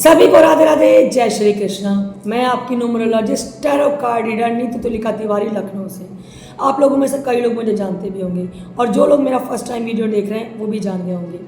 सभी को राधे राधे, जय श्री कृष्णा। मैं आपकी न्यूमरोलॉजिस्ट टैरो कार्ड रीडर नीति तुलिका तिवारी लखनऊ से। आप लोगों में से कई लोग मुझे जानते भी होंगे और जो लोग मेरा फर्स्ट टाइम वीडियो देख रहे हैं वो भी जान गए होंगे।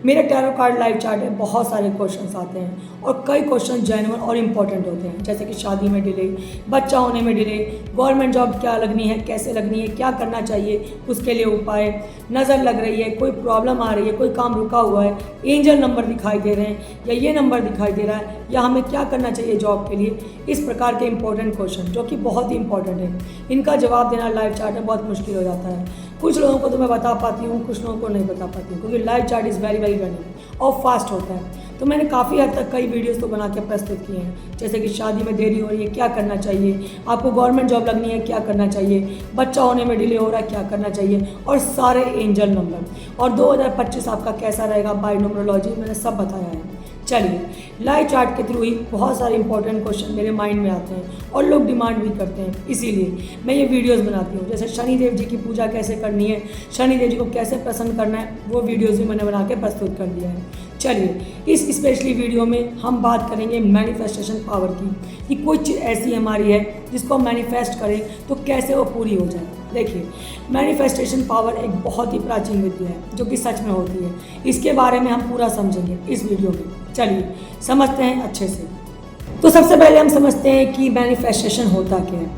मेरे टैरो कार्ड लाइव चार्ट में बहुत सारे क्वेश्चंस आते हैं और कई क्वेश्चन जेन्युइन और इम्पॉर्टेंट होते हैं, जैसे कि शादी में डिले, बच्चा होने में डिले, गवर्नमेंट जॉब क्या लगनी है, कैसे लगनी है, क्या करना चाहिए, उसके लिए उपाय, नज़र लग रही है, कोई प्रॉब्लम आ रही है, कोई काम रुका हुआ है, एंजल नंबर दिखाई दे रहे हैं या ये नंबर दिखाई दे रहा है, या हमें क्या करना चाहिए जॉब के लिए। इस प्रकार के इंपॉर्टेंट क्वेश्चन जो कि बहुत ही इंपॉर्टेंट है, इनका जवाब देना लाइव चार्ट में बहुत मुश्किल हो जाता है। कुछ लोगों को तो मैं बता पाती हूँ, कुछ लोगों को नहीं बता पाती हूँ, क्योंकि live chart is very very running और फास्ट होता है। तो मैंने काफ़ी हद तक कई वीडियोस तो बना के प्रस्तुत किए हैं, जैसे कि शादी में देरी हो रही है, क्या करना चाहिए, आपको गवर्नमेंट जॉब लगनी है, क्या करना चाहिए, बच्चा होने में डिले हो रहा है, क्या करना चाहिए, और सारे एंजल नंबर और 2025 आपका कैसा रहेगा बाय न्यूमरोलॉजी मैंने सब बताया है। चलिए, लाइव चार्ट के थ्रू ही बहुत सारे इंपॉर्टेंट क्वेश्चन मेरे माइंड में आते हैं और लोग डिमांड भी करते हैं, इसीलिए मैं ये वीडियोस बनाती हूँ। जैसे शनिदेव जी की पूजा कैसे करनी है, शनिदेव जी को कैसे प्रसन्न करना है, वो वीडियोस भी मैंने बना के प्रस्तुत कर दिया है। चलिए, इस स्पेशली वीडियो में हम बात करेंगे मैनिफेस्टेशन पावर की, कि कोई चीज़ ऐसी हमारी है जिसको हम मैनिफेस्ट करें तो कैसे वो पूरी हो जाए। देखिए, मैनिफेस्टेशन पावर एक बहुत ही प्राचीन विद्या है जो कि सच में होती है। इसके बारे में हम पूरा समझेंगे इस वीडियो में। चलिए समझते हैं अच्छे से। तो सबसे पहले हम समझते हैं कि मैनिफेस्टेशन होता क्या है।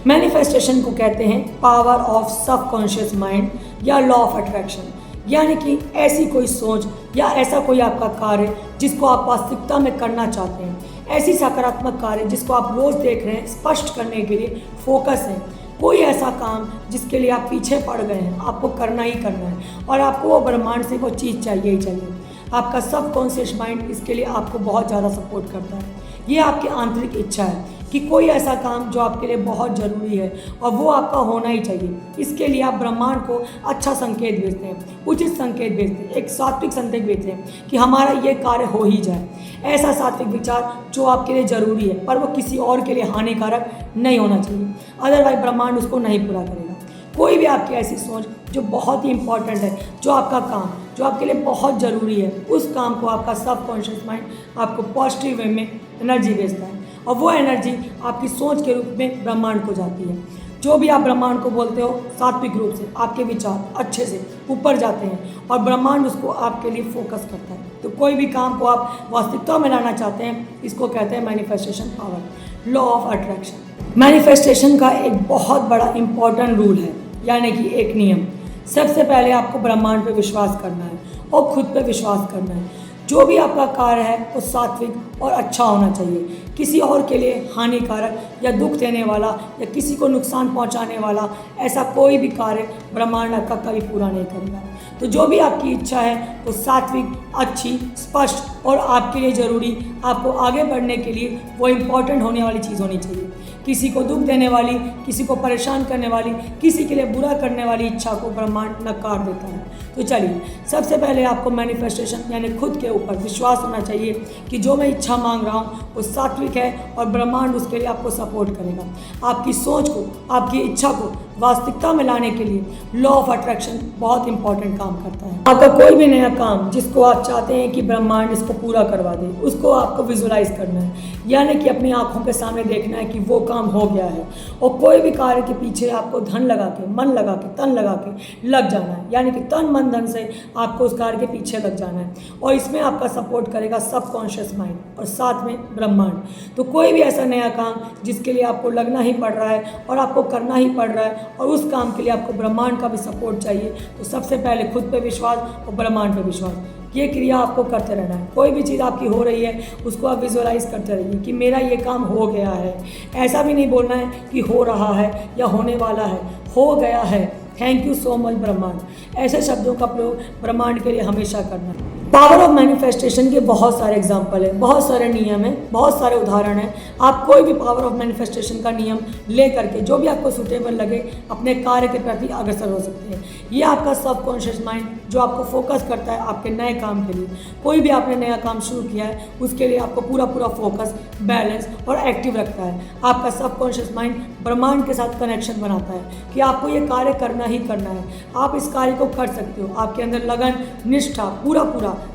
मैनिफेस्टेशन को कहते हैं पावर ऑफ सबकॉन्शियस माइंड या लॉ ऑफ अट्रैक्शन, यानी कि ऐसी कोई सोच या ऐसा कोई आपका कार्य जिसको आप वास्तविकता में करना चाहते हैं, ऐसी सकारात्मक कार्य जिसको आप रोज़ देख रहे हैं, स्पष्ट करने के लिए फोकस है। कोई ऐसा काम जिसके लिए आप पीछे पड़ गए हैं, आपको करना ही करना है और आपको वो ब्रह्मांड से वो चीज़ चाहिए ही चाहिए। आपका सबकॉन्शियस माइंड इसके लिए आपको बहुत ज़्यादा सपोर्ट करता है। ये आपकी आंतरिक इच्छा है कि कोई ऐसा काम जो आपके लिए बहुत ज़रूरी है और वो आपका होना ही चाहिए। इसके लिए आप ब्रह्मांड को अच्छा संकेत भेजते हैं, उचित संकेत भेजते हैं, एक सात्विक संकेत भेजते हैं कि हमारा ये कार्य हो ही जाए। ऐसा सात्विक विचार जो आपके लिए ज़रूरी है पर वो किसी और के लिए हानिकारक नहीं होना चाहिए, अदरवाइज ब्रह्मांड उसको नहीं पूरा करेगा। कोई भी आपकी ऐसी सोच जो बहुत ही इंपॉर्टेंट है, जो आपका काम जो आपके लिए बहुत ज़रूरी है, उस काम को आपका सबकॉन्शियस माइंड आपको पॉजिटिव वे में एनर्जी भेजता है और वो एनर्जी आपकी सोच के रूप में ब्रह्मांड को जाती है। जो भी आप ब्रह्मांड को बोलते हो, सात्विक रूप से आपके विचार अच्छे से ऊपर जाते हैं और ब्रह्मांड उसको आपके लिए फोकस करता है। तो कोई भी काम को आप वास्तविकता में लाना चाहते हैं, इसको कहते हैं manifestation power, law of attraction. Manifestation का एक बहुत बड़ा इंपॉर्टेंट रूल है, यानी कि एक नियम। सबसे पहले आपको ब्रह्मांड पे विश्वास करना है और खुद पे विश्वास करना है। जो भी आपका कार्य है वो सात्विक और अच्छा होना चाहिए, किसी और के लिए हानिकारक या दुख देने वाला या किसी को नुकसान पहुंचाने वाला ऐसा कोई भी कार्य ब्रह्मांड आपका कभी पूरा नहीं करेगा। तो जो भी आपकी इच्छा है वो सात्विक, अच्छी, स्पष्ट और आपके लिए ज़रूरी, आपको आगे बढ़ने के लिए वो इम्पॉर्टेंट होने वाली चीज़ होनी चाहिए। किसी को दुख देने वाली, किसी को परेशान करने वाली, किसी के लिए बुरा करने वाली इच्छा को ब्रह्मांड नकार देता है। तो चलिए, सबसे पहले आपको मैनिफेस्टेशन यानी खुद के ऊपर विश्वास होना चाहिए कि जो मैं इच्छा मांग रहा हूँ वो सात्विक है और ब्रह्मांड उसके लिए आपको सपोर्ट करेगा। आपकी सोच को, आपकी इच्छा को वास्तविकता में लाने के लिए लॉ ऑफ अट्रैक्शन बहुत इंपॉर्टेंट काम करता है। आपका कोई भी नया काम जिसको आप चाहते हैं कि ब्रह्मांड इसको पूरा करवा दे, उसको आपको विजुलाइज करना है, यानी कि अपनी आंखों के सामने देखना है कि वो काम हो गया है। और कोई भी कार्य के पीछे आपको धन लगा के, मन लगा के, तन लगा के लग जाना है, यानी कि तन मन धन से आपको उस कार्य के पीछे लग जाना है और इसमें आपका सपोर्ट करेगा सबकॉन्शियस माइंड और साथ में ब्रह्मांड। तो कोई भी ऐसा नया काम जिसके लिए आपको लगना ही पड़ रहा है और आपको करना ही पड़ रहा है और उस काम के लिए आपको ब्रह्मांड का भी सपोर्ट चाहिए, तो सबसे पहले खुद पे विश्वास और ब्रह्मांड पे विश्वास, ये क्रिया आपको करते रहना है। कोई भी चीज़ आपकी हो रही है उसको आप विजुअलाइज करते रहिए कि मेरा ये काम हो गया है। ऐसा भी नहीं बोलना है कि हो रहा है या होने वाला है, हो गया है, थैंक यू सो मच ब्रह्मांड। ऐसे शब्दों का प्रयोग ब्रह्मांड के लिए हमेशा करना है। पावर ऑफ मैनिफेस्टेशन के बहुत सारे एग्जाम्पल हैं, बहुत सारे नियम हैं, बहुत सारे उदाहरण हैं। आप कोई भी पावर ऑफ मैनिफेस्टेशन का नियम ले करके जो भी आपको सूटेबल लगे अपने कार्य के प्रति अग्रसर हो सकते हैं। ये आपका सबकॉन्शियस माइंड जो आपको फोकस करता है आपके नए काम के लिए। कोई भी आपने नया काम शुरू किया है उसके लिए आपको पूरा फोकस, बैलेंस और एक्टिव रखता है। आपका सबकॉन्शियस माइंड ब्रह्मांड के साथ कनेक्शन बनाता है कि आपको ये कार्य करना ही करना है, आप इस कार्य को कर सकते हो। आपके अंदर लगन, निष्ठा, पूरा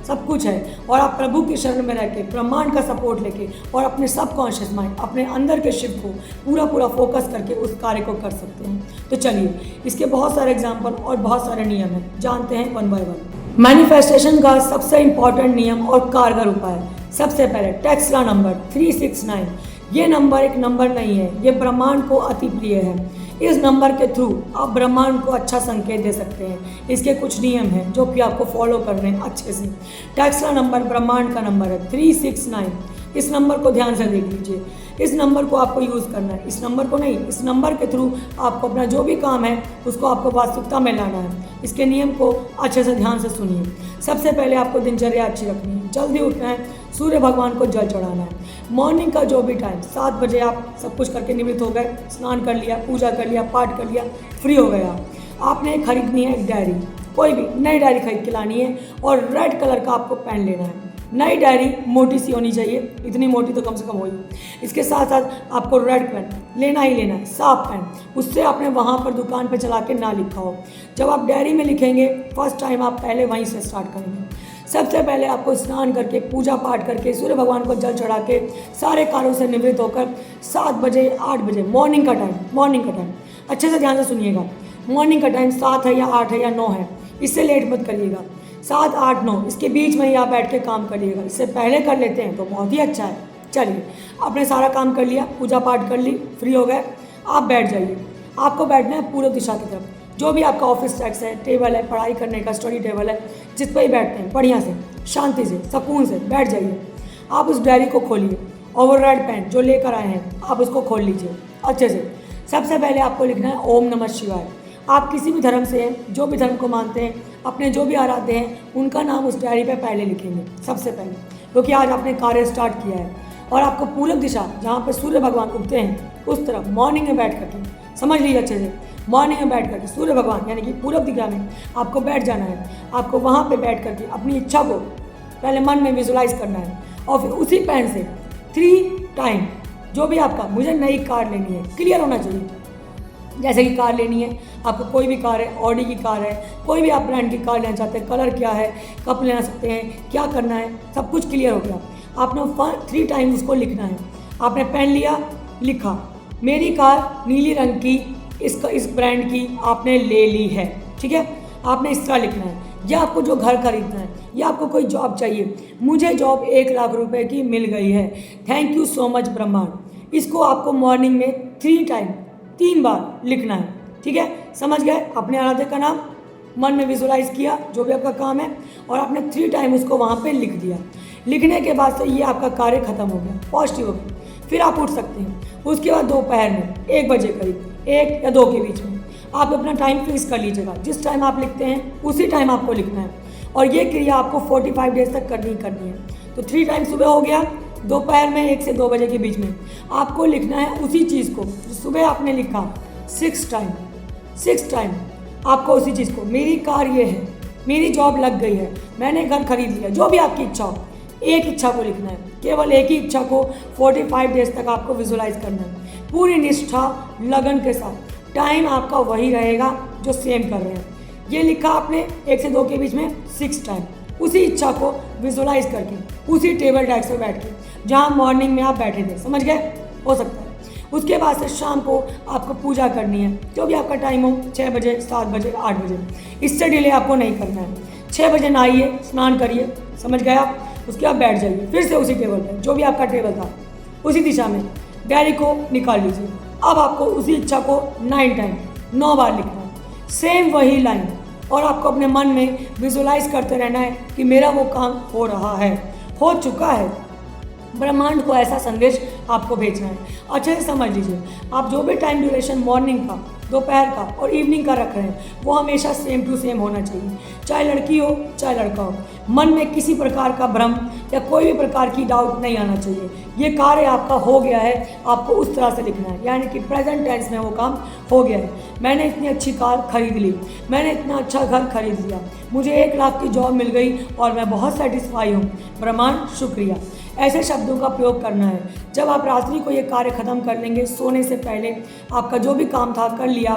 सब कुछ है और आप प्रभु की शरण में रह के ब्रह्मांड का सपोर्ट लेके और अपने सबकॉन्शियस माइंड, अपने अंदर के शिव को पूरा फोकस करके उस कार्य को कर सकते हैं। तो चलिए, इसके बहुत सारे एग्जाम्पल और बहुत सारे नियम हैं, जानते हैं वन बाय वन। मैनिफेस्टेशन का सबसे इंपॉर्टेंट नियम और कारगर उपाय, सबसे पहले टेस्ला नंबर 369। ये नंबर एक नंबर नहीं है, ये ब्रह्मांड को अति प्रिय है। इस नंबर के थ्रू आप ब्रह्मांड को अच्छा संकेत दे सकते हैं। इसके कुछ नियम हैं जो कि आपको फॉलो करने हैं अच्छे से। टेस्ला नंबर ब्रह्मांड का नंबर है 369। इस नंबर को ध्यान से देख लीजिए। इस नंबर को आपको यूज़ करना है, इस नंबर को नहीं, इस नंबर के थ्रू आपको अपना जो भी काम है उसको आपको वास्तविकता में लाना है। इसके नियम को अच्छे से ध्यान से सुनिए। सबसे पहले आपको दिनचर्या अच्छी रखनी है, जल्दी उठना है, सूर्य भगवान को जल चढ़ाना है। मॉर्निंग का जो भी टाइम 7 बजे आप सब कुछ करके निवृत्त हो गए, स्नान कर लिया, पूजा कर लिया, पाठ कर लिया, फ्री हो गया। आपने खरीदनी है एक डायरी, कोई भी नई डायरी खरीद के लानी है और रेड कलर का आपको पेन लेना है। नई डायरी मोटी सी होनी चाहिए, इतनी मोटी तो कम से कम होगी। इसके साथ साथ आपको रेड पेन लेना ही लेना है, साफ पेन। उससे आपने वहाँ पर दुकान पे चला के ना लिखा हो। जब आप डायरी में लिखेंगे फर्स्ट टाइम आप पहले वहीं से स्टार्ट करेंगे। सबसे पहले आपको स्नान करके, पूजा पाठ करके, सूर्य भगवान को जल चढ़ा के, सारे कार्यों से निवृत्त होकर 7 बजे 8 बजे मॉर्निंग का टाइम अच्छे से ध्यान से सुनिएगा। मॉर्निंग का टाइम 7 है या 8 है या 9 है, इससे लेट मत करिएगा। 7, 8, 9 इसके बीच में ही आप बैठ के काम करिएगा। इससे पहले कर लेते हैं तो बहुत ही अच्छा है। चलिए, आपने सारा काम कर लिया, पूजा पाठ कर ली, फ्री हो गए, आप बैठ जाइए। आपको बैठना है पूर्व दिशा की तरफ। जो भी आपका ऑफिस डेस्क है, टेबल है, पढ़ाई करने का स्टडी टेबल है, जिस पर ही बैठते हैं, बढ़िया से, शांति से, सुकून से बैठ जाइए। आप उस डायरी को खोलिए और वो रेड पेन जो लेकर आए हैं आप उसको खोल लीजिए अच्छे से। सबसे पहले आपको लिखना है ओम नमः शिवाय। आप किसी भी धर्म से हैं, जो भी धर्म को मानते हैं, अपने जो भी आराध्य हैं, उनका नाम उस डायरी पे पहले लिखेंगे सबसे पहले, क्योंकि आज आपने कार्य स्टार्ट किया है। और आपको पूरब दिशा, जहाँ पे सूर्य भगवान उगते हैं, उस तरफ मॉर्निंग में बैठ करके, समझ लीजिए अच्छे से, मॉर्निंग में बैठ करके सूर्य भगवान यानी कि पूरब दिशा में आपको बैठ जाना है। आपको वहाँ पे बैठ करके अपनी इच्छा को पहले मन में विजुलाइज करना है और फिर उसी पेन से 3 टाइम जो भी आपका, मुझे नई कार लेनी है, क्लियर होना चाहिए। जैसे कि कार लेनी है, आपको कोई भी कार है, ऑडी की कार है, कोई भी आप ब्रांड की कार लेना चाहते हैं, कलर क्या है, कब लेना सकते हैं, क्या करना है, सब कुछ क्लियर हो गया। आपने 3 टाइम उसको लिखना है। आपने पेन लिया, लिखा, मेरी कार नीली रंग की, इस ब्रांड की आपने ले ली है, ठीक है। आपने इस तरह लिखना है। या आपको जो घर खरीदना है, या आपको कोई जॉब चाहिए, मुझे जॉब 1 लाख रुपए की मिल गई है, थैंक यू सो मच ब्रह्मांड। इसको आपको मॉर्निंग में 3 बार लिखना है, ठीक है। समझ गए? अपने आराध्य का नाम मन में विजुलाइज किया, जो भी आपका काम है, और आपने 3 टाइम उसको वहाँ पे लिख दिया। लिखने के बाद से ये आपका कार्य खत्म हो गया, पॉजिटिव हो गया। फिर आप उठ सकते हैं। उसके बाद दोपहर में 1 बजे करीब, 1 या 2 के बीच में आप अपना टाइम फिक्स कर लीजिएगा। जिस टाइम आप लिखते हैं उसी टाइम आपको लिखना है, और ये क्रिया आपको 45 डेज तक करनी है। तो 3 टाइम सुबह हो गया, दोपहर में 1 से 2 बजे के बीच में आपको लिखना है उसी चीज़ को जो सुबह आपने लिखा। 6 टाइम आपको उसी चीज़ को, मेरी कार ये है, मेरी जॉब लग गई है, मैंने घर खरीद लिया, जो भी आपकी इच्छा हो, एक इच्छा को लिखना है। केवल एक ही इच्छा को 45 डेज तक आपको विजुलाइज करना है, पूरी निष्ठा लगन के साथ। टाइम आपका वही रहेगा जो सेम कर रहे हैं। ये लिखा आपने 1 से 2 के बीच में 6 टाइम, उसी इच्छा को विजुलाइज करके उसी टेबल डेस्क पे बैठ के जहाँ मॉर्निंग में आप बैठे थे, समझ गए? हो सकता है। उसके बाद से शाम को आपको पूजा करनी है, जो भी आपका टाइम हो, 6 बजे, 7 बजे, 8 बजे, इससे डिले आपको नहीं करना है। 6 बजे नहाइए, स्नान करिए, समझ गए आप? उसके बाद बैठ जाइए फिर से उसी टेबल पर, जो भी आपका टेबल था उसी दिशा में। डायरी को निकाल लीजिए। अब आपको उसी इच्छा को 9 बार लिखना है, सेम वही लाइन, और आपको अपने मन में विजुलाइज करते रहना है कि मेरा वो काम हो रहा है, हो चुका है। ब्रह्मांड को ऐसा संदेश आपको भेजना है। अच्छे से समझ लीजिए, आप जो भी टाइम ड्यूरेशन मॉर्निंग का, दोपहर का और इवनिंग का रख रहे हैं, वो हमेशा सेम टू सेम होना चाहिए, चाहे लड़की हो चाहे लड़का हो। मन में किसी प्रकार का भ्रम या कोई भी प्रकार की डाउट नहीं आना चाहिए। ये कार्य आपका हो गया है, आपको उस तरह से लिखना है, यानी कि प्रेजेंट टेंस में वो काम हो गया है। मैंने इतनी अच्छी कार खरीद ली, मैंने इतना अच्छा घर खरीद लिया, मुझे 1 लाख की जॉब मिल गई और मैं बहुत सेटिस्फाई हूँ, ब्रह्मांड शुक्रिया। ऐसे शब्दों का प्रयोग करना है। जब आप रात्रि को ये कार्य खत्म कर लेंगे, सोने से पहले आपका जो भी काम था कर लिया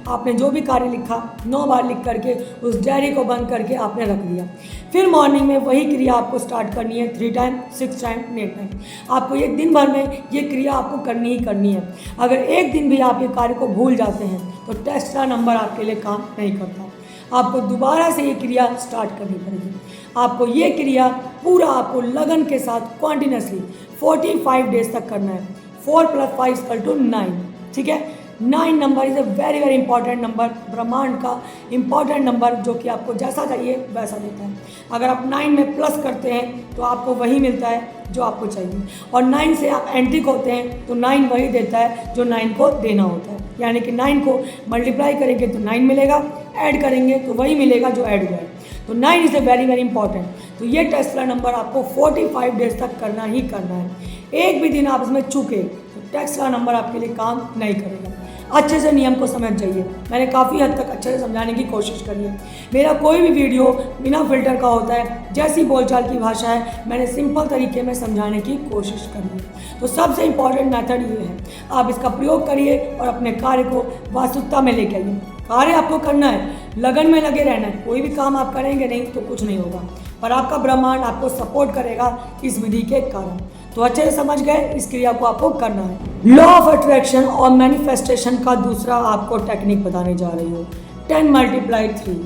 आपने जो भी कार्य लिखा 9 बार लिख करके उस डायरी को बंद करके आपने रख दिया। फिर मॉर्निंग में वही क्रिया आपको स्टार्ट करनी है 3 टाइम, 6 टाइम, 8 टाइम। आपको ये दिन भर में ये क्रिया आपको करनी ही करनी है। अगर एक दिन भी आप ये कार्य को भूल जाते हैं तो टेस्ला नंबर आपके लिए काम नहीं करता। आपको दोबारा से ये क्रिया स्टार्ट करनी पड़ेगी। आपको ये क्रिया पूरा आपको लगन के साथ कॉन्टिन्यूसली 45 डेज तक करना है। 4 + 5 = 9, ठीक है। 9 number is a very very important number, ब्रह्मांड का इंपॉर्टेंट नंबर, जो कि आपको जैसा चाहिए वैसा देता है। अगर आप 9 में प्लस करते हैं तो आपको वही मिलता है जो आपको चाहिए, और 9 से आप एंट्रिक होते हैं तो 9 वही देता है जो 9 को देना होता है। यानी कि 9 को मल्टीप्लाई करेंगे तो 9 मिलेगा, ऐड करेंगे तो वही मिलेगा जो ऐड हुआ है। तो 9 is a very very important. तो ये टेस्ला नंबर आपको 45 डेज तक करना ही करना है। एक भी दिन आप इसमें चूके तो टेस्ला नंबर आपके लिए काम नहीं करेगा। अच्छे से नियम को समझ जाइए। मैंने काफ़ी हद तक अच्छे से समझाने की कोशिश करी है। मेरा कोई भी वीडियो बिना फिल्टर का होता है, जैसी बोलचाल की भाषा है मैंने सिंपल तरीके में समझाने की कोशिश करी है। तो सबसे इम्पॉर्टेंट मेथड ये है, आप इसका प्रयोग करिए और अपने कार्य को वास्तविकता में लेके आइए। कार्य आपको करना है, लगन में लगे रहना है। कोई भी काम आप करेंगे नहीं तो कुछ नहीं होगा, पर आपका ब्रह्मांड आपको सपोर्ट करेगा इस विधि के कारण। तो अच्छे से समझ गए, इस क्रिया को आपको करना है। लॉ ऑफ अट्रैक्शन और मैनिफेस्टेशन का दूसरा आपको टेक्निक बताने जा रही हूँ, 10 × 3।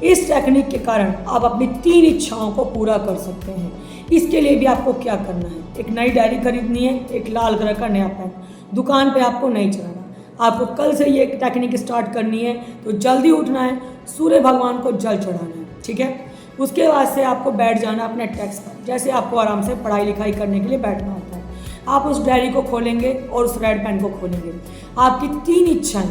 इस टेक्निक के कारण आप अपनी 3 इच्छाओं को पूरा कर सकते हैं। इसके लिए भी आपको क्या करना है, एक नई डायरी खरीदनी है, एक लाल कलर का नया पेन, दुकान पे आपको नहीं चलाना। आपको कल से ये टेक्निक स्टार्ट करनी है, तो जल्दी उठना है, सूर्य भगवान को जल चढ़ाना है, ठीक है। उसके बाद से आपको बैठ जाना अपने डेस्क पर, जैसे आपको आराम से पढ़ाई लिखाई करने के लिए बैठना होता है। आप उस डायरी को खोलेंगे और उस रेड पेन को खोलेंगे। आपकी 3 इच्छाएं।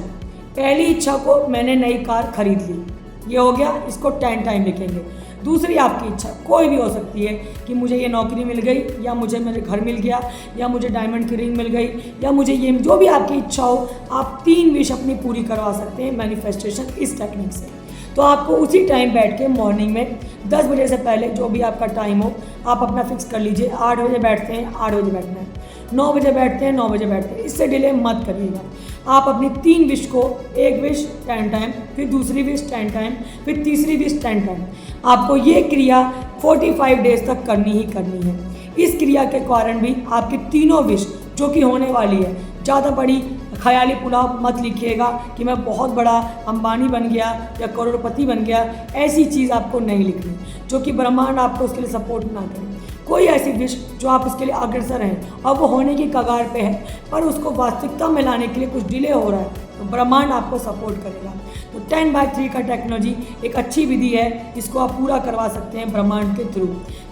पहली इच्छा को मैंने नई कार खरीद ली, ये हो गया, इसको 10 टाइम लिखेंगे। दूसरी आपकी इच्छा कोई भी हो सकती है कि मुझे ये नौकरी मिल गई, या मुझे मेरे घर मिल गया, या मुझे डायमंड की रिंग मिल गई, या मुझे ये, जो भी आपकी इच्छा हो, आप 3 विश अपनी पूरी करवा सकते हैं मैनिफेस्टेशन इस टेक्निक से। तो आपको उसी टाइम बैठ के मॉर्निंग में 10 बजे से पहले जो भी आपका टाइम हो आप अपना फिक्स कर लीजिए। 8 बजे बैठते हैं 8 बजे बैठना है, 9 बजे बैठते हैं 9 बजे बैठते हैं, इससे डिले मत करिएगा। आप अपनी 3 विश को, एक विश 10 टाइम, फिर दूसरी विश 10 टाइम, फिर तीसरी विश 10 टाइम। आपको ये क्रिया 45 डेज तक करनी ही करनी है। इस क्रिया के कारण भी आपकी तीनों विश जो कि होने वाली है, ज़्यादा बड़ी ख्याली पुलाव मत लिखिएगा कि मैं बहुत बड़ा अंबानी बन गया या करोड़पति बन गया, ऐसी चीज़ आपको नहीं लिखनी जो कि ब्रह्मांड आपको उसके लिए सपोर्ट ना करे। कोई ऐसी विश जो आप इसके लिए अग्रसर हैं और वो होने की कगार पे है, पर उसको वास्तविकता में लाने के लिए कुछ डिले हो रहा है, तो ब्रह्मांड आपको सपोर्ट करेगा। तो 10/3 का टेक्नोलॉजी एक अच्छी विधि है, इसको आप पूरा करवा सकते हैं ब्रह्मांड के थ्रू।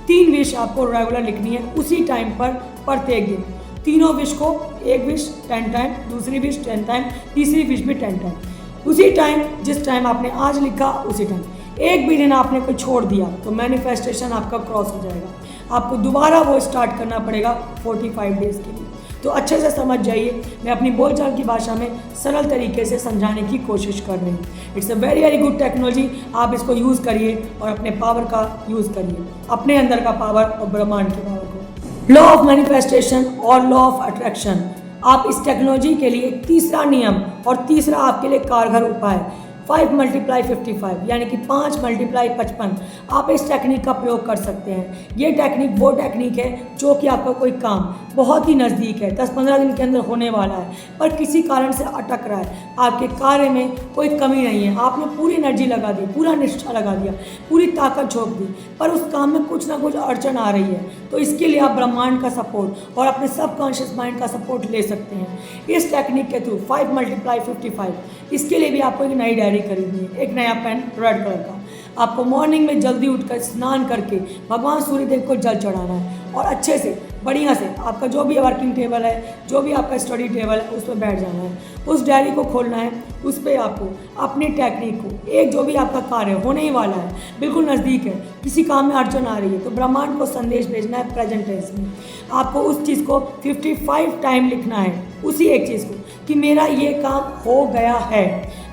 3 विश आपको रेगुलर लिखनी है उसी टाइम पर प्रत्येक दिन। तीनों विश को, एक विश 10 टाइम, दूसरी विश 10 टाइम, तीसरी विश भी 10 टाइम। उसी टाइम जिस टाइम आपने आज लिखा उसी टाइम। एक भी दिन आपने कोई छोड़ दिया तो मैनिफेस्टेशन आपका क्रॉस हो जाएगा। आपको दोबारा वो स्टार्ट करना पड़ेगा 45 डेज़ के लिए। तो अच्छे से समझ जाइए, मैं अपनी बोलचाल की भाषा में सरल तरीके से समझाने की कोशिश कर रही हूँ। It's a very very good technology. आप इसको यूज़ करिए और अपने पावर का यूज़ करिए, अपने अंदर का पावर और ब्रह्मांड के पावर को। लॉ ऑफ मैनिफेस्टेशन और लॉ ऑफ अट्रैक्शन, आप इस टेक्नोलॉजी के लिए तीसरा नियम और तीसरा आपके लिए कारगर उपाय 5 × 55 यानी कि 5 × 55 आप इस टेक्निक का प्रयोग कर सकते हैं। ये टेक्निक वो टेक्निक है जो कि आपका कोई काम बहुत ही नज़दीक है, 10-15 दिन के अंदर होने वाला है, पर किसी कारण से अटक रहा है। आपके कार्य में कोई कमी नहीं है, आपने पूरी एनर्जी लगा दी, पूरा निष्ठा लगा दिया, पूरी ताकत झोंक दी, पर उस काम में कुछ ना कुछ अड़चन आ रही है। तो इसके लिए आप ब्रह्मांड का सपोर्ट और अपने सबकॉन्शियस माइंड का सपोर्ट ले सकते हैं इस टेक्निक के थ्रू। 5 × 55, इसके लिए भी आपको एक नई डायरी खरीदनी है, एक नया पेन रेड कलर का। आपको मॉर्निंग में जल्दी उठकर स्नान करके भगवान सूर्यदेव को जल चढ़ाना है और अच्छे से बढ़िया से आपका जो भी वर्किंग टेबल है, जो भी आपका स्टडी टेबल है, उस पर बैठ जाना है। उस डायरी को खोलना है, उस पर आपको अपनी टेक्निक को, एक जो भी आपका कार्य होने ही वाला है, बिल्कुल नज़दीक है, किसी काम में अड़चन आ रही है, तो ब्रह्मांड को संदेश भेजना है प्रेजेंट टेंस में। आपको उस चीज़ को 55 टाइम लिखना है, उसी एक चीज़ को, कि मेरा ये काम हो गया है,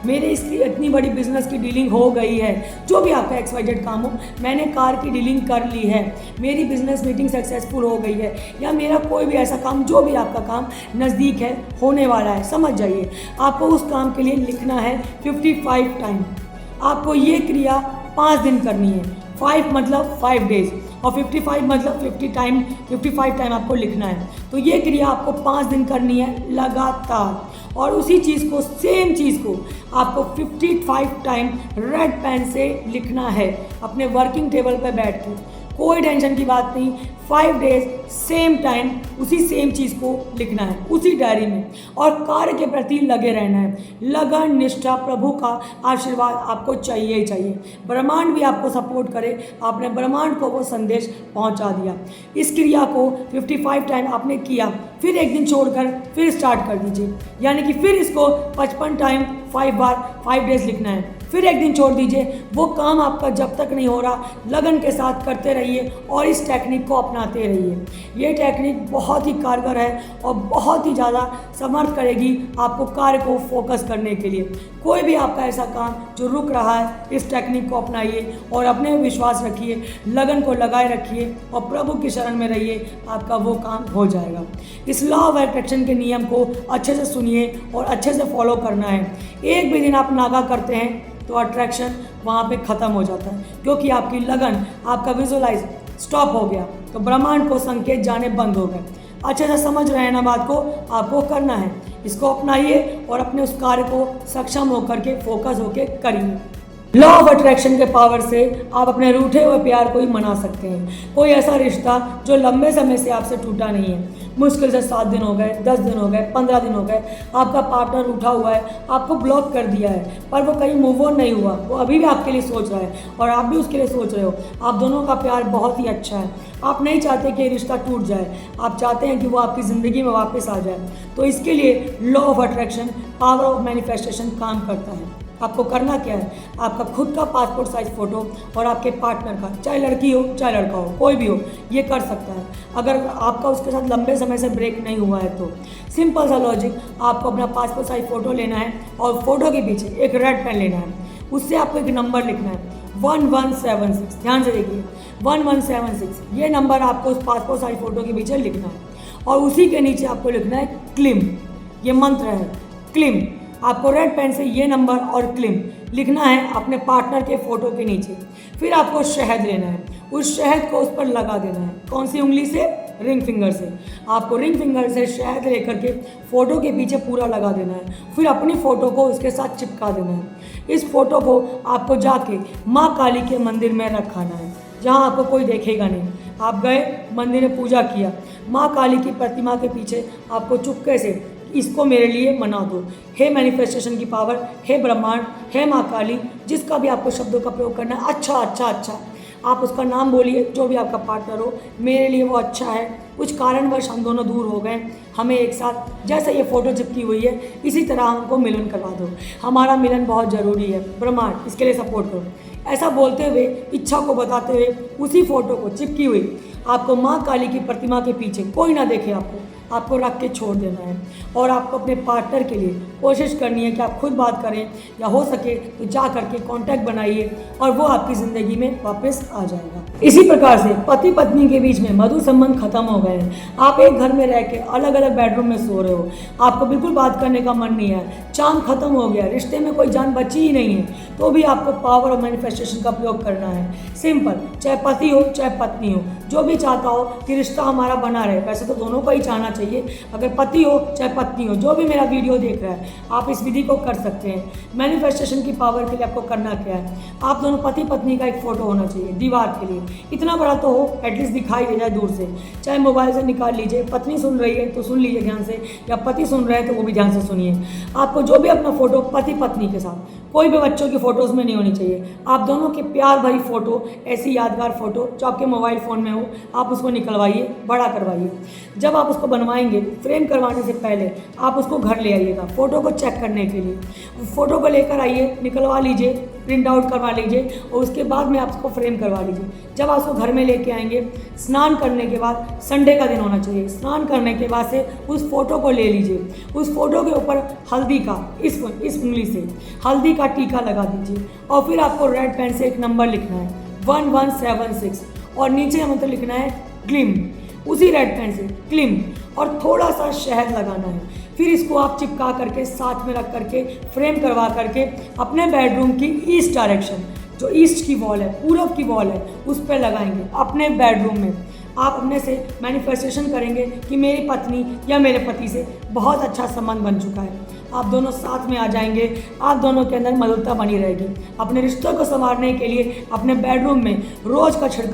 मेरे इसकी इतनी बड़ी बिजनेस की डीलिंग हो गई है, जो भी आपका XYZ काम हो, मैंने कार की डीलिंग कर ली है, मेरी बिजनेस मीटिंग सक्सेसफुल हो गई है, या मेरा कोई भी ऐसा काम, जो भी आपका काम नज़दीक है, होने वाला है, समझ जाइए आपको उस काम के लिए लिखना है 55 टाइम। आपको ये क्रिया 5 दिन करनी है। 5 मतलब 5 डेज और 55 मतलब 55 टाइम आपको लिखना है। तो ये क्रिया आपको 5 दिन करनी है लगातार, और उसी चीज़ को, सेम चीज़ को आपको 55 टाइम रेड पेन से लिखना है अपने वर्किंग टेबल पर बैठ के। कोई टेंशन की बात नहीं, 5 डेज सेम टाइम उसी सेम चीज़ को लिखना है उसी डायरी में, और कार्य के प्रति लगे रहना है। लगन, निष्ठा, प्रभु का आशीर्वाद आपको चाहिए ही चाहिए। ब्रह्मांड भी आपको सपोर्ट करे, आपने ब्रह्मांड को वो संदेश पहुंचा दिया। इस क्रिया को 55 टाइम आपने किया, फिर एक दिन छोड़कर फिर स्टार्ट कर दीजिए, यानी कि फिर इसको 55 टाइम 5 बार 5 डेज लिखना है। फिर एक दिन छोड़ दीजिए। वो काम आपका जब तक नहीं हो रहा, लगन के साथ करते रहिए और इस टेक्निक को अपनाते रहिए। ये टेक्निक बहुत ही कारगर है और बहुत ही ज़्यादा समर्थ करेगी आपको कार्य को फोकस करने के लिए। कोई भी आपका ऐसा काम जो रुक रहा है, इस टेक्निक को अपनाइए और अपने में विश्वास रखिए, लगन को लगाए रखिए और प्रभु की शरण में रहिए, आपका वो काम हो जाएगा। इस लॉ ऑफ अट्रैक्शन के नियम को अच्छे से सुनिए और अच्छे से फॉलो करना है। एक भी दिन आप नागा करते हैं तो अट्रैक्शन वहाँ पे ख़त्म हो जाता है, क्योंकि आपकी लगन, आपका विजुअलाइज स्टॉप हो गया, तो ब्रह्मांड को संकेत जाने बंद हो गए। अच्छे से समझ रहे हैं ना बात को, आपको करना है, इसको अपनाइए और अपने उस कार्य को सक्षम होकर के फोकस होके करिए। लॉ ऑफ अट्रैक्शन के पावर से आप अपने रूठे हुए प्यार को ही मना सकते हैं। कोई ऐसा रिश्ता जो लंबे समय से आपसे टूटा नहीं है, मुश्किल से 7 दिन हो गए, 10 दिन हो गए, 15 दिन हो गए, आपका पार्टनर उठा हुआ है, आपको ब्लॉक कर दिया है, पर वो कहीं मूव ऑन नहीं हुआ, वो अभी भी आपके लिए सोच रहा है और आप भी उसके लिए सोच रहे हो। आप दोनों का प्यार बहुत ही अच्छा है, आप नहीं चाहते कि ये रिश्ता टूट जाए, आप चाहते हैं कि वो आपकी ज़िंदगी में वापस आ जाए। तो इसके लिए law of attraction, power of manifestation काम करता है। आपको करना क्या है, आपका खुद का पासपोर्ट साइज फ़ोटो और आपके पार्टनर का, चाहे लड़की हो चाहे लड़का हो, कोई भी हो, ये कर सकता है। अगर आपका उसके साथ लंबे समय से ब्रेक नहीं हुआ है तो सिंपल सा लॉजिक, आपको अपना पासपोर्ट साइज फ़ोटो लेना है और फोटो के पीछे एक रेड पेन लेना है, उससे आपको एक नंबर लिखना है 1176। ध्यान से देखिए 1176, ये नंबर आपको उस पासपोर्ट साइज फ़ोटो के पीछे लिखना है और उसी के नीचे आपको लिखना है क्लिम। ये मंत्र है क्लिम। आपको रेड पेन से ये नंबर और क्लिम लिखना है अपने पार्टनर के फ़ोटो के नीचे। फिर आपको शहद लेना है, उस शहद को उस पर लगा देना है। कौन सी उंगली से? रिंग फिंगर से। आपको रिंग फिंगर से शहद लेकर के फ़ोटो के पीछे पूरा लगा देना है। फिर अपनी फ़ोटो को उसके साथ चिपका देना है। इस फ़ोटो को आपको जाके माँ काली के मंदिर में रखाना है, जहाँ आपको कोई देखेगा नहीं। आप गए मंदिर में, पूजा किया, माँ काली की प्रतिमा के पीछे आपको चुपके से इसको मेरे लिए मना दो। हे मैनिफेस्टेशन की पावर, हे ब्रह्मांड, हे माँ काली, जिसका भी आपको शब्दों का प्रयोग करना है, अच्छा अच्छा अच्छा, आप उसका नाम बोलिए, जो भी आपका पार्टनर हो, मेरे लिए वो अच्छा है, कुछ कारणवश हम दोनों दूर हो गए, हमें एक साथ जैसे ये फ़ोटो चिपकी हुई है इसी तरह हमको मिलन करवा दो, हमारा मिलन बहुत ज़रूरी है, ब्रह्मांड इसके लिए सपोर्ट करो। ऐसा बोलते हुए, इच्छा को बताते हुए, उसी फ़ोटो को चिपकी हुई आपको माँ काली की प्रतिमा के पीछे कोई ना देखे आपको रख के छोड़ देना है। और आपको अपने पार्टनर के लिए कोशिश करनी है कि आप खुद बात करें, या हो सके तो जा करके कांटेक्ट बनाइए और वो आपकी ज़िंदगी में वापस आ जाएगा। इसी प्रकार से पति पत्नी के बीच में मधुर संबंध खत्म हो गए हैं, आप एक घर में रह के अलग अलग बेडरूम में सो रहे हो, आपको बिल्कुल बात करने का मन नहीं है, चाम खत्म हो गया, रिश्ते में कोई जान बची ही नहीं है, तो भी आपको पावर ऑफ मैनिफेस्टेशन का प्रयोग करना है। सिंपल, चाहे पति हो चाहे पत्नी हो, जो भी चाहता हो कि रिश्ता हमारा बना रहे, वैसे तो दोनों को ही चाहना चाहिए, अगर पति हो चाहे पत्नी हो, जो भी मेरा वीडियो देख रहा है, आप इस विधि को कर सकते हैं। मैनिफेस्टेशन की पावर के लिए आपको करना क्या है, आप दोनों पति पत्नी का एक फ़ोटो होना चाहिए दीवार के लिए, इतना बड़ा तो हो एटलीस्ट दिखाई दे जाए दूर से, चाहे मोबाइल से निकाल लीजिए, पत्नी सुन रही है तो सुन लीजिए ध्यान से, या पति सुन रहे हैं तो वो भी ध्यान से सुनिए। आपको जो भी अपना फ़ोटो पति पत्नी के साथ, कोई भी बच्चों की फ़ोटोज़ में नहीं होनी चाहिए, आप दोनों की प्यार भरी फ़ोटो, ऐसी यादगार फ़ोटो जो आपके मोबाइल फ़ोन में हो, आप उसको निकलवाइए, बड़ा करवाइए। जब आप उसको बनवाएंगे, फ्रेम करवाने से पहले आप उसको घर ले आइएगा फ़ोटो को चेक करने के लिए। फ़ोटो को लेकर आइए, निकलवा लीजिए, प्रिंट आउट करवा लीजिए और उसके बाद में आप उसको फ्रेम करवा लीजिए। जब आप उसको घर में लेके आएंगे, स्नान करने के बाद, संडे का दिन होना चाहिए, स्नान करने के बाद से उस फोटो को ले लीजिए। उस फोटो के ऊपर हल्दी का इस उंगली से हल्दी का टीका लगा दीजिए और फिर आपको रेड पेन से एक नंबर लिखना है 1176 और नीचे मंत्र लिखना है क्लीम, उसी रेड पेन से क्लीम, और थोड़ा सा शहद लगाना है। फिर इसको आप चिपका करके साथ में रख करके फ्रेम करवा करके अपने बेडरूम की ईस्ट डायरेक्शन, जो ईस्ट की वॉल है, पूरब की वॉल है, उस पर लगाएंगे अपने बेडरूम में। आप अपने से मैनिफेस्टेशन करेंगे कि मेरी पत्नी या मेरे पति से बहुत अच्छा संबंध बन चुका है। आप दोनों साथ में आ जाएंगे, आप दोनों के अंदर मधुरता बनी रहेगी। अपने रिश्तों को संवारने के लिए अपने बेडरूम में रोज इत्र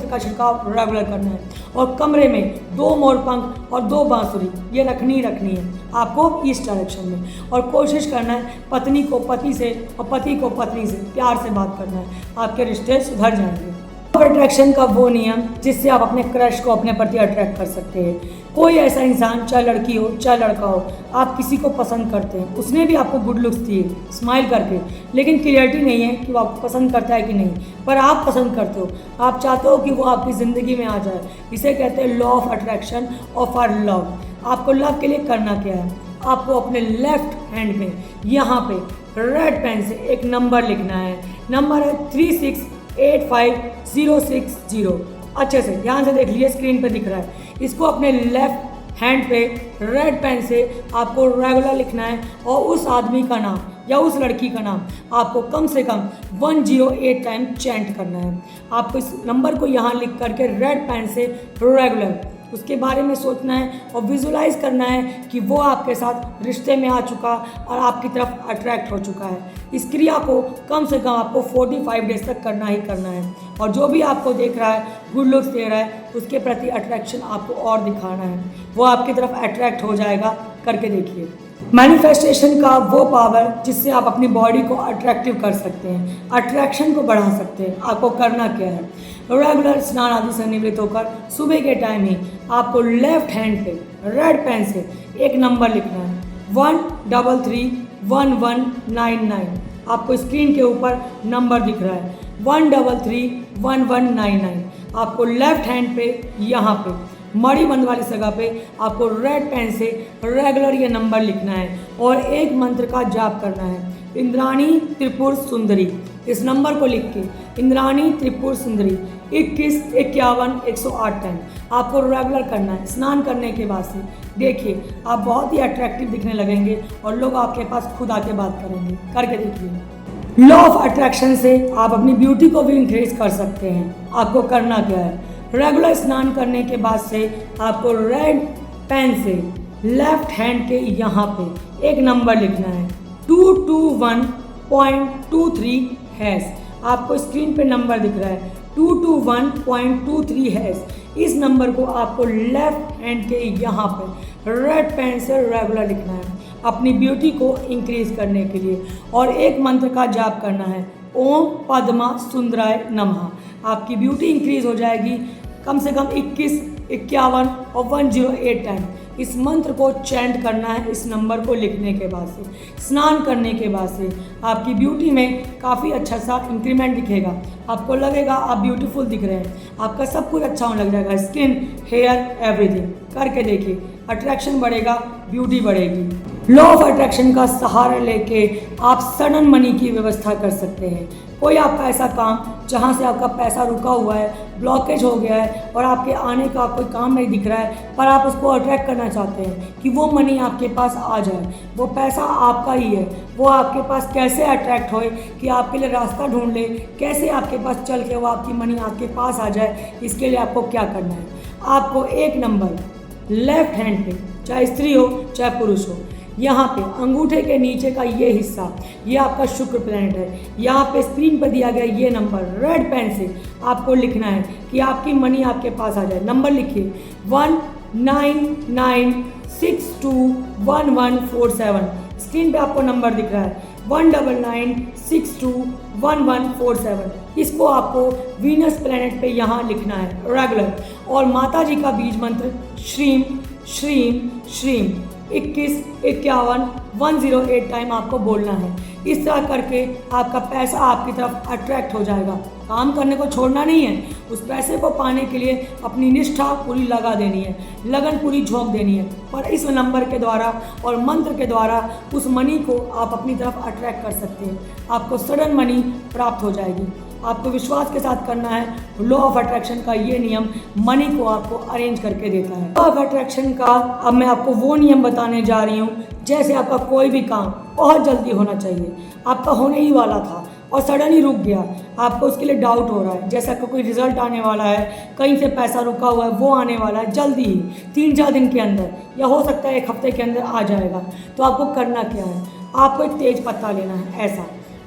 का छिड़काव रेगुलर करना है और कमरे में 2 मोरपंख और 2 बांसुरी ये रखनी है आपको ईस्ट डायरेक्शन में। और कोशिश करना है पत्नी को पति से और पति को पत्नी से प्यार से बात करना है, आपके रिश्ते सुधर जाएंगे। अट्रैक्शन का वो नियम जिससे आप अपने क्रश को अपने प्रति अट्रैक्ट कर सकते हैं। कोई ऐसा इंसान, चाहे लड़की हो चाहे लड़का हो, आप किसी को पसंद करते हैं, उसने भी आपको गुड लुक्स दिए स्माइल करके, लेकिन क्लियरिटी नहीं है कि वो आपको पसंद करता है कि नहीं, पर आप पसंद करते हो, आप चाहते हो कि वो आपकी ज़िंदगी में आ जाए। इसे कहते हैं लॉ ऑफ अट्रैक्शन और फॉर लव। आपको लव के लिए करना क्या है, आपको अपने लेफ्ट हैंड में यहाँ पे रेड पेन से एक नंबर लिखना है। नंबर है 3685060। अच्छे से ध्यान से देख लीजिए, स्क्रीन पे दिख रहा है। इसको अपने लेफ्ट हैंड पे रेड पेन से आपको रेगुलर लिखना है और उस आदमी का नाम या उस लड़की का नाम आपको कम से कम 108 टाइम चैंट करना है। आपको इस नंबर को यहाँ लिख करके रेड पेन से रेगुलर उसके बारे में सोचना है और विजुलाइज करना है कि वो आपके साथ रिश्ते में आ चुका और आपकी तरफ अट्रैक्ट हो चुका है। इस क्रिया को कम से कम आपको 45 डेज तक करना ही करना है और जो भी आपको देख रहा है, गुड लुक्स दे रहा है, उसके प्रति अट्रैक्शन आपको और दिखाना है, वो आपकी तरफ अट्रैक्ट हो जाएगा। करके देखिए। मैनिफेस्टेशन का वो पावर जिससे आप अपनी बॉडी को अट्रैक्टिव कर सकते हैं, अट्रैक्शन को बढ़ा सकते हैं। आपको करना क्या है, रेगुलर स्नान आदि से निवृत्त होकर सुबह के टाइम ही आपको लेफ्ट हैंड पे रेड पेन से एक नंबर लिखना है 1331199। आपको स्क्रीन के ऊपर नंबर दिख रहा है 1331199। आपको लेफ्ट हैंड पे यहाँ पे मड़ी बंद वाली जगह पे आपको रेड पेन से रेगुलर ये नंबर लिखना है और एक मंत्र का जाप करना है, इंद्राणी त्रिपुर सुंदरी। इस नंबर को लिख के इंद्राणी त्रिपुर सुंदरी 21 51 108 टाइम आपको रेगुलर करना है स्नान करने के बाद से। देखिए आप बहुत ही अट्रैक्टिव दिखने लगेंगे और लोग आपके पास खुद आके बात करेंगे। करके देखिए। लॉ ऑफ अट्रैक्शन से आप अपनी ब्यूटी को भी इंक्रीज कर सकते हैं। आपको करना क्या है, रेगुलर स्नान करने के बाद से आपको रेड पेन से लेफ्ट हैंड के यहाँ पे एक नंबर लिखना है 221.23 हैश। आपको स्क्रीन पे नंबर दिख रहा है 221.23 हैश। इस नंबर को आपको लेफ्ट हैंड के यहाँ पे रेड पेन से रेगुलर लिखना है अपनी ब्यूटी को इंक्रीज करने के लिए और एक मंत्र का जाप करना है ओम पद्मा सुंदराय नमः। आपकी ब्यूटी इंक्रीज हो जाएगी कम से कम 21 51 और 108 टाइम। इस मंत्र को चैंट करना है इस नंबर को लिखने के बाद से। स्नान करने के बाद से आपकी ब्यूटी में काफ़ी अच्छा सा इंक्रीमेंट दिखेगा। आपको लगेगा आप ब्यूटीफुल दिख रहे हैं, आपका सब कुछ अच्छा होने लग जाएगा, स्किन, हेयर, एवरीथिंग। करके देखिए, अट्रैक्शन बढ़ेगा, ब्यूटी बढ़ेगी। लॉ ऑफ अट्रैक्शन का सहारा लेके आप सडन मनी की व्यवस्था कर सकते हैं। कोई आपका ऐसा काम जहाँ से आपका पैसा रुका हुआ है, ब्लॉकेज हो गया है और आपके आने का कोई काम नहीं दिख रहा है, पर आप उसको अट्रैक्ट करना चाहते हैं कि वो मनी आपके पास आ जाए, वो पैसा आपका ही है, वो आपके पास कैसे अट्रैक्ट होए कि आपके लिए रास्ता ढूंढ ले, कैसे आपके पास चल के वो आपकी मनी आपके पास आ जाए। इसके लिए आपको क्या करना है, आपको एक नंबर लेफ्ट हैंड पे, चाहे स्त्री हो चाहे पुरुष हो, यहाँ पे अंगूठे के नीचे का ये हिस्सा, ये आपका शुक्र प्लैनेट है। यहाँ पे स्क्रीन पर दिया गया ये नंबर रेड पेन से आपको लिखना है कि आपकी मनी आपके पास आ जाए। नंबर लिखिए 199621147। स्क्रीन पे आपको नंबर दिख रहा है 199621147। इसको आपको वीनस प्लैनेट पे यहाँ लिखना है रेगुलर और माता जी का बीज मंत्र श्रीम श्रीम श्रीम 21 51 108 टाइम आपको बोलना है। इस तरह करके आपका पैसा आपकी तरफ अट्रैक्ट हो जाएगा। काम करने को छोड़ना नहीं है, उस पैसे को पाने के लिए अपनी निष्ठा पूरी लगा देनी है, लगन पूरी झोंक देनी है। पर इस नंबर के द्वारा और मंत्र के द्वारा उस मनी को आप अपनी तरफ अट्रैक्ट कर सकते हैं। आपको सडन मनी प्राप्त हो जाएगी। आपको विश्वास के साथ करना है। लॉ ऑफ अट्रैक्शन का ये नियम मनी को आपको अरेंज करके देता है। लॉ ऑफ अट्रैक्शन का अब मैं आपको वो नियम बताने जा रही हूँ, जैसे आपका कोई भी काम बहुत जल्दी होना चाहिए, आपका होने ही वाला था और सडन ही रुक गया, आपको उसके लिए डाउट हो रहा है, जैसे आपको कोई रिजल्ट आने वाला है, कहीं से पैसा रुका हुआ है, वो आने वाला है जल्दी ही 3-4 दिन के अंदर, या हो सकता है 1 हफ्ते के अंदर आ जाएगा। तो आपको करना क्या है, आपको एक तेज पत्ता लेना है, ऐसा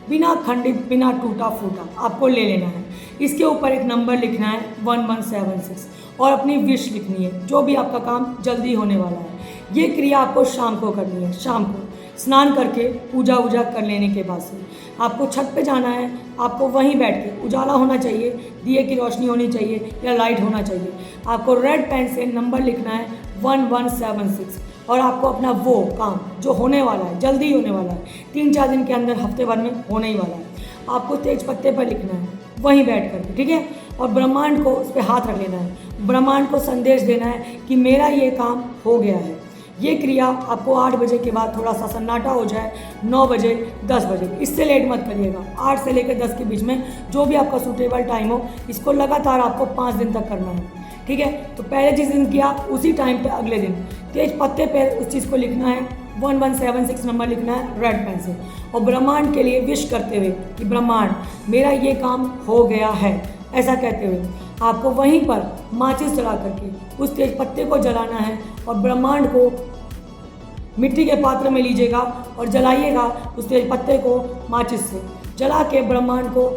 बिना खंडित बिना टूटा फूटा आपको ले लेना है। इसके ऊपर एक नंबर लिखना है 1176 और अपनी विश लिखनी है, जो भी आपका काम जल्दी होने वाला है। ये क्रिया आपको शाम को करनी है। शाम को स्नान करके पूजा वूजा कर लेने के बाद से आपको छत पे जाना है। आपको वहीं बैठ के, उजाला होना चाहिए, दिए की रोशनी होनी चाहिए या लाइट होना चाहिए। आपको रेड पेन से नंबर लिखना है 1176 और आपको अपना वो काम जो होने वाला है, जल्दी होने वाला है, 3-4 दिन के अंदर, हफ्ते भर में होने ही वाला है, आपको तेज पत्ते पर लिखना है वहीं बैठ करके, ठीक है। और ब्रह्मांड को उस पर हाथ रख लेना है, ब्रह्मांड को संदेश देना है कि मेरा ये काम हो गया है। ये क्रिया आपको 8 बजे के बाद थोड़ा सा सन्नाटा हो जाए, 9 बजे, 10 बजे, इससे लेट मत करिएगा। 8 से लेकर 10 के बीच में जो भी आपका सूटेबल टाइम हो, इसको लगातार आपको 5 दिन तक करना है, ठीक है। तो पहले जिस दिन किया उसी टाइम पे अगले दिन तेज पत्ते पे उस चीज़ को लिखना है, 1176 नंबर लिखना है रेड पेन से, और ब्रह्मांड के लिए विश करते हुए कि ब्रह्मांड मेरा ये काम हो गया है, ऐसा कहते हुए आपको वहीं पर माचिस जला करके उस तेज पत्ते को जलाना है और ब्रह्मांड को मिट्टी के पात्र में लीजिएगा और जलाइएगा उस तेज पत्ते को माचिस से, जला के ब्रह्मांड को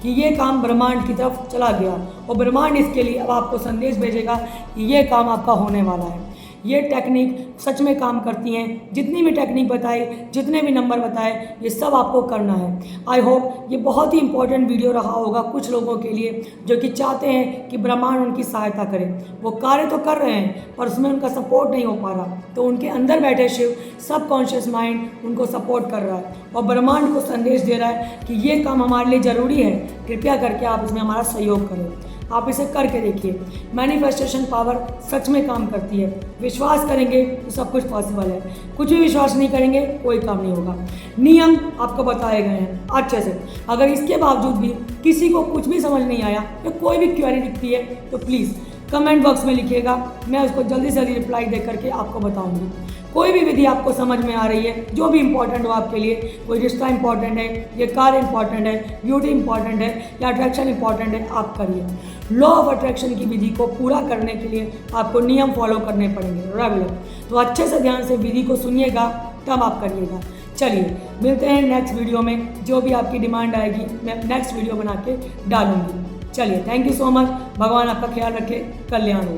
कि ये काम ब्रह्मांड की तरफ चला गया और ब्रह्मांड इसके लिए अब आपको संदेश भेजेगा कि ये काम आपका होने वाला है। ये टेक्निक सच में काम करती हैं। जितनी भी टेक्निक बताई, जितने भी नंबर बताए, ये सब आपको करना है। आई होप ये बहुत ही इंपॉर्टेंट वीडियो रहा होगा कुछ लोगों के लिए जो कि चाहते हैं कि ब्रह्मांड उनकी सहायता करे। वो कार्य तो कर रहे हैं पर उसमें उनका सपोर्ट नहीं हो पा रहा, तो उनके अंदर बैठे शिव सबकॉन्शियस माइंड उनको सपोर्ट कर रहा है और ब्रह्मांड को संदेश दे रहा है कि ये काम हमारे लिए ज़रूरी है, कृपया करके आप इसमें हमारा सहयोग करें। आप इसे करके देखिए, मैनिफेस्टेशन पावर सच में काम करती है। विश्वास करेंगे तो सब कुछ पॉसिबल है, कुछ भी विश्वास नहीं करेंगे कोई काम नहीं होगा। नियम आपको बताए गए हैं अच्छे से। अगर इसके बावजूद भी किसी को कुछ भी समझ नहीं आया या कोई भी क्वेरी दिखती है तो प्लीज़ कमेंट बॉक्स में लिखिएगा, मैं उसको जल्दी से जल्दी रिप्लाई दे करके आपको बताऊंगी। कोई भी विधि आपको समझ में आ रही है जो भी इंपॉर्टेंट हो आपके लिए, कोई रिश्ता इंपॉर्टेंट है, ये कार इंपॉर्टेंट है, ब्यूटी इंपॉर्टेंट है या अट्रैक्शन इंपॉर्टेंट है, आप करिए। लॉ ऑफ अट्रैक्शन की विधि को पूरा करने के लिए आपको नियम फॉलो करने पड़ेंगे रेगुलर। तो अच्छे से ध्यान से विधि को सुनिएगा तब आप करिएगा। चलिए मिलते हैं नेक्स्ट वीडियो में, जो भी आपकी डिमांड आएगी मैं नेक्स्ट वीडियो बना के डालूंगी। चलिए थैंक यू सो मच, भगवान आपका ख्याल रखे, कल्याण हो।